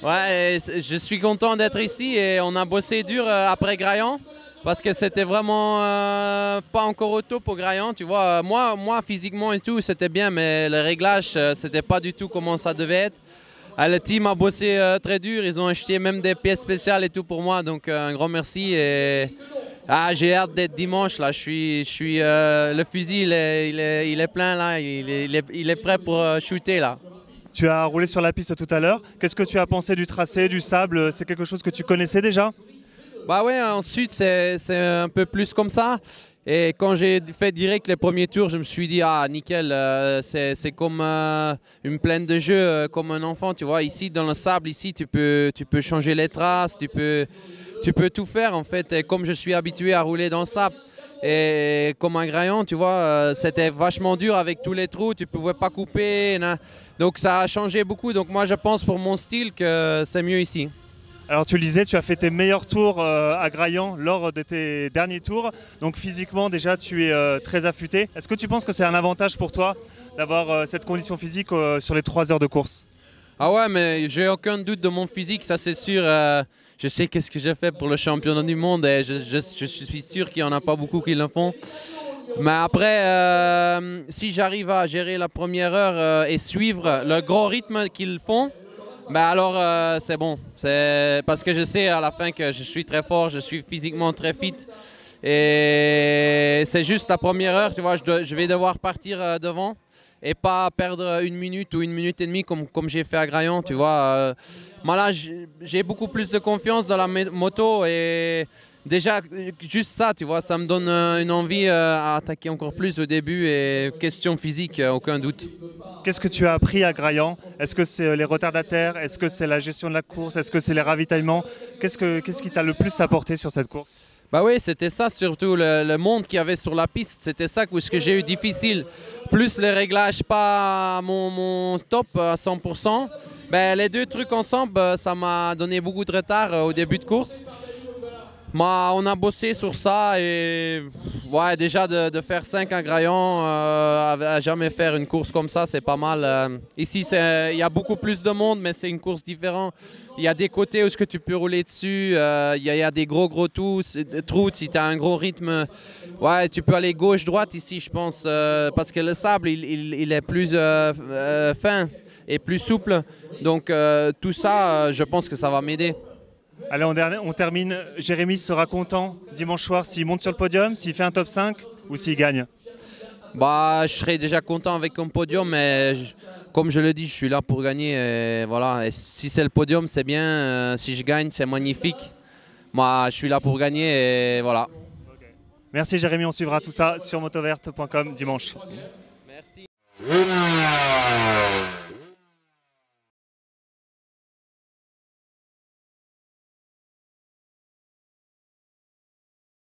Ouais, je suis content d'être ici et on a bossé dur après Graillon parce que c'était vraiment pas encore au top pour Graillon. Tu vois, moi physiquement et tout, c'était bien, mais le réglage, c'était pas du tout comment ça devait être. Le team a bossé très dur, ils ont acheté même des pièces spéciales et tout pour moi, donc un grand merci. Et j'ai hâte d'être dimanche là. Le fusil, il est plein là, il est prêt pour shooter là. Tu as roulé sur la piste tout à l'heure. Qu'est-ce que tu as pensé du tracé, du sable? C'est quelque chose que tu connaissais déjà? Bah ouais, ensuite c'est un peu plus comme ça. Et quand j'ai fait direct les premiers tours, je me suis dit, ah nickel, c'est comme une plaine de jeu, comme un enfant, tu vois. Ici, dans le sable, ici, tu peux changer les traces, tu peux tout faire en fait. Et comme je suis habitué à rouler dans le sable, et comme un Graillon, tu vois, c'était vachement dur avec tous les trous, tu ne pouvais pas couper. Donc ça a changé beaucoup. Donc moi, je pense pour mon style que c'est mieux ici. Alors tu le disais, tu as fait tes meilleurs tours à Graillon lors de tes derniers tours. Donc physiquement déjà tu es très affûté. Est-ce que tu penses que c'est un avantage pour toi d'avoir cette condition physique sur les 3 heures de course? Ah ouais, mais j'ai aucun doute de mon physique, ça c'est sûr. Je sais qu'est-ce que j'ai fait pour le championnat du monde et je suis sûr qu'il n'y en a pas beaucoup qui le font. Mais après, si j'arrive à gérer la première heure et suivre le gros rythme qu'ils font, ben alors c'est bon. C'est parce que je sais à la fin que je suis très fort, je suis physiquement très fit. Et c'est juste la première heure, tu vois, je vais devoir partir devant et pas perdre 1 minute ou 1 minute et demie comme j'ai fait à Graillon, tu vois. Moi là, j'ai beaucoup plus de confiance dans la moto et déjà juste ça, tu vois, ça me donne une envie à attaquer encore plus au début et question physique, aucun doute. Qu'est-ce que tu as appris à Graillon? Est-ce que c'est les retardataires? Est-ce que c'est la gestion de la course? Est-ce que c'est les ravitaillements? Qu'est-ce qui t'a le plus apporté sur cette course? Bah oui, c'était ça surtout, le monde qu'il y avait sur la piste, c'était ça que j'ai eu difficile. Plus les réglages pas à mon top à 100%. Ben, les deux trucs ensemble, ça m'a donné beaucoup de retard au début de course. On a bossé sur ça et ouais, déjà de faire 5 à Graillon, à jamais faire une course comme ça, c'est pas mal. Ici, il y a beaucoup plus de monde, mais c'est une course différente. Il y a des côtés où tu peux rouler dessus, il y a des gros trous, si tu as un gros rythme. Ouais, tu peux aller gauche-droite ici, je pense, parce que le sable, il est plus fin et plus souple. Donc tout ça, je pense que ça va m'aider. Allez, on termine. Jérémy sera content dimanche soir s'il monte sur le podium, s'il fait un top 5 ou s'il gagne. Bah, je serais déjà content avec un podium, mais comme je le dis, je suis là pour gagner. Et voilà. Et si c'est le podium, c'est bien. Si je gagne, c'est magnifique. Moi, je suis là pour gagner et voilà. Merci Jérémy, on suivra tout ça sur motoverte.com dimanche. Merci.